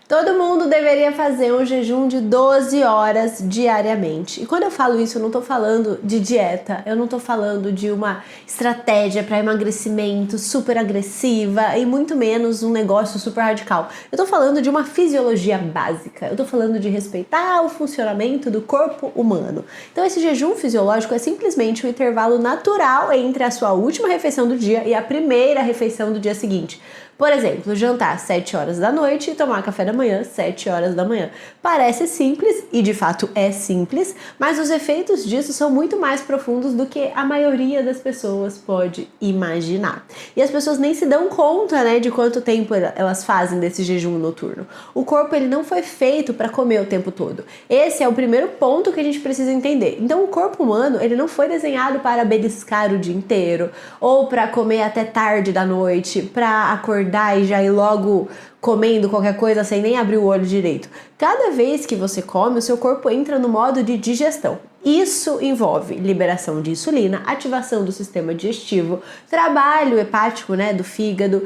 Todo mundo deveria fazer um jejum de 12 horas diariamente. E quando eu falo isso, eu não tô falando de dieta, eu não tô falando de uma estratégia para emagrecimento super agressiva e muito menos um negócio super radical. Eu tô falando de uma fisiologia básica. Eu tô falando de respeitar o funcionamento do corpo humano. Então esse jejum fisiológico é simplesmente um intervalo natural entre a sua última refeição do dia e a primeira refeição do dia seguinte. Por exemplo, jantar às 7 horas da noite e tomar café da manhã às 7 horas da manhã. Parece simples, e de fato é simples, mas os efeitos disso são muito mais profundos do que a maioria das pessoas pode imaginar. E as pessoas nem se dão conta, né, de quanto tempo elas fazem desse jejum noturno. O corpo ele não foi feito para comer o tempo todo. Esse é o primeiro ponto que a gente precisa entender. Então o corpo humano ele não foi desenhado para beliscar o dia inteiro, ou para comer até tarde da noite, para acordar e já ir logo comendo qualquer coisa sem nem abrir o olho direito. Cada vez que você come, o seu corpo entra no modo de digestão. Isso envolve liberação de insulina, ativação do sistema digestivo, trabalho hepático, né, do fígado,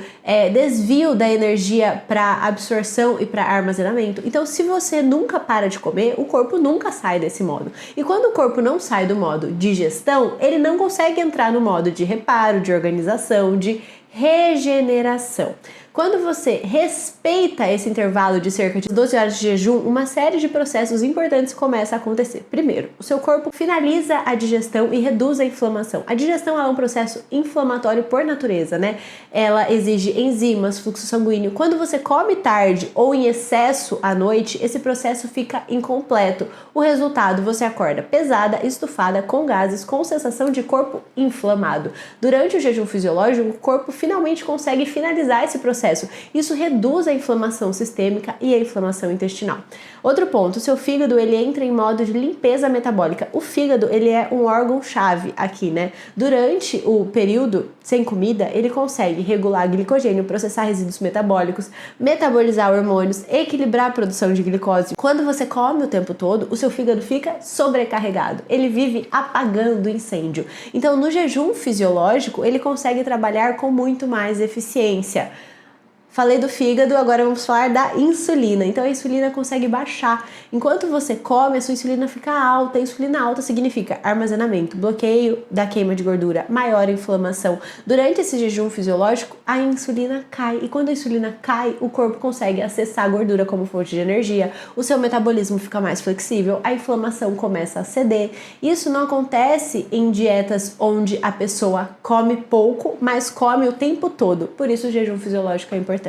desvio da energia para absorção e para armazenamento. Então, se você nunca para de comer, o corpo nunca sai desse modo. E quando o corpo não sai do modo digestão, ele não consegue entrar no modo de reparo, de organização, de regeneração. Quando você respeita esse intervalo de cerca de 12 horas de jejum, uma série de processos importantes começa a acontecer. Primeiro, o seu corpo finaliza a digestão e reduz a inflamação. A digestão é um processo inflamatório por natureza, né? Ela exige enzimas, fluxo sanguíneo. Quando você come tarde ou em excesso à noite, esse processo fica incompleto. O resultado, você acorda pesada, estufada, com gases, com sensação de corpo inflamado. Durante o jejum fisiológico, o corpo finalmente consegue finalizar esse processo. Isso reduz a inflamação sistêmica e a inflamação intestinal. Outro ponto, o seu fígado ele entra em modo de limpeza metabólica. O fígado ele é um órgão-chave aqui, né? Durante o período sem comida, ele consegue regular glicogênio, processar resíduos metabólicos, metabolizar hormônios, equilibrar a produção de glicose. Quando você come o tempo todo, o seu fígado fica sobrecarregado. Ele vive apagando incêndio. Então, no jejum fisiológico, ele consegue trabalhar com muito mais eficiência. Falei do fígado, agora vamos falar da insulina. Então a insulina consegue baixar. Enquanto você come, a sua insulina fica alta. A insulina alta significa armazenamento, bloqueio da queima de gordura, maior inflamação. Durante esse jejum fisiológico, a insulina cai. E quando a insulina cai, o corpo consegue acessar a gordura como fonte de energia. O seu metabolismo fica mais flexível, a inflamação começa a ceder. Isso não acontece em dietas onde a pessoa come pouco, mas come o tempo todo. Por isso o jejum fisiológico é importante.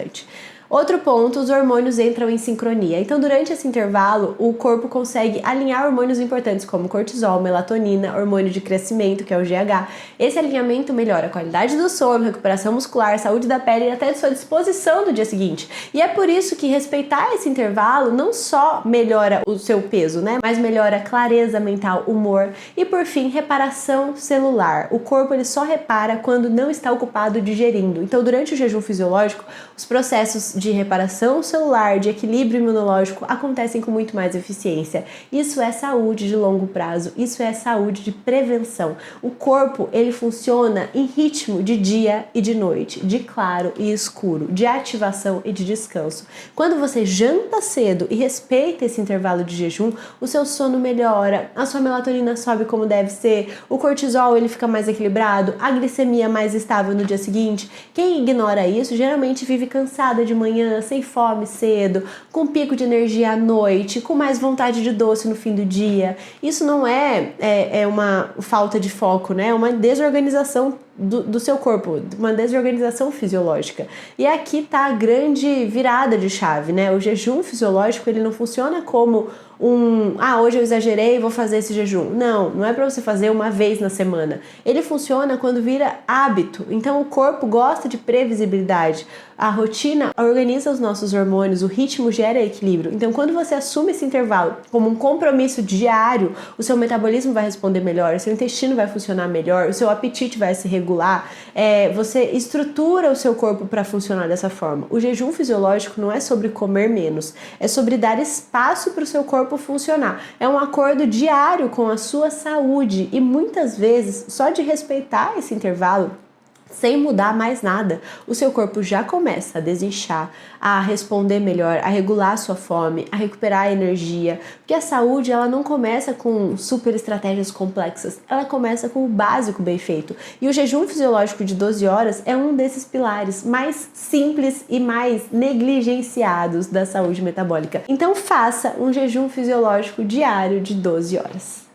Outro ponto, os hormônios entram em sincronia. Então, durante esse intervalo, o corpo consegue alinhar hormônios importantes como cortisol, melatonina, hormônio de crescimento, que é o GH. Esse alinhamento melhora a qualidade do sono, recuperação muscular, saúde da pele e até de sua disposição no dia seguinte. E é por isso que respeitar esse intervalo não só melhora o seu peso, né? Mas melhora a clareza mental, humor e, por fim, reparação celular. O corpo ele só repara quando não está ocupado digerindo. Então, durante o jejum fisiológico, os processos de reparação celular, de equilíbrio imunológico acontecem com muito mais eficiência. Isso é saúde de longo prazo, isso é saúde de prevenção. O corpo, ele funciona em ritmo de dia e de noite, de claro e escuro, de ativação e de descanso. Quando você janta cedo e respeita esse intervalo de jejum, o seu sono melhora, a sua melatonina sobe como deve ser, o cortisol ele fica mais equilibrado, a glicemia mais estável no dia seguinte. Quem ignora isso geralmente vive cansada de manhã, sem fome cedo, com pico de energia à noite, com mais vontade de doce no fim do dia. Isso não é uma falta de foco, né? É uma desorganização do seu corpo, uma desorganização fisiológica. E aqui tá a grande virada de chave, né? O jejum fisiológico, ele não funciona como hoje eu exagerei, vou fazer esse jejum. Não é para você fazer uma vez na semana. Ele funciona quando vira hábito. Então o corpo gosta de previsibilidade. A rotina organiza os nossos hormônios, o ritmo gera equilíbrio. Então quando você assume esse intervalo como um compromisso diário, o seu metabolismo vai responder melhor, o seu intestino vai funcionar melhor, o seu apetite vai se regular, você estrutura o seu corpo para funcionar dessa forma. O jejum fisiológico não é sobre comer menos, é sobre dar espaço para o seu corpo funcionar. É um acordo diário com a sua saúde e muitas vezes, só de respeitar esse intervalo, sem mudar mais nada, o seu corpo já começa a desinchar, a responder melhor, a regular a sua fome, a recuperar a energia, porque a saúde ela não começa com super estratégias complexas, ela começa com o básico bem feito. E o jejum fisiológico de 12 horas é um desses pilares mais simples e mais negligenciados da saúde metabólica. Então faça um jejum fisiológico diário de 12 horas.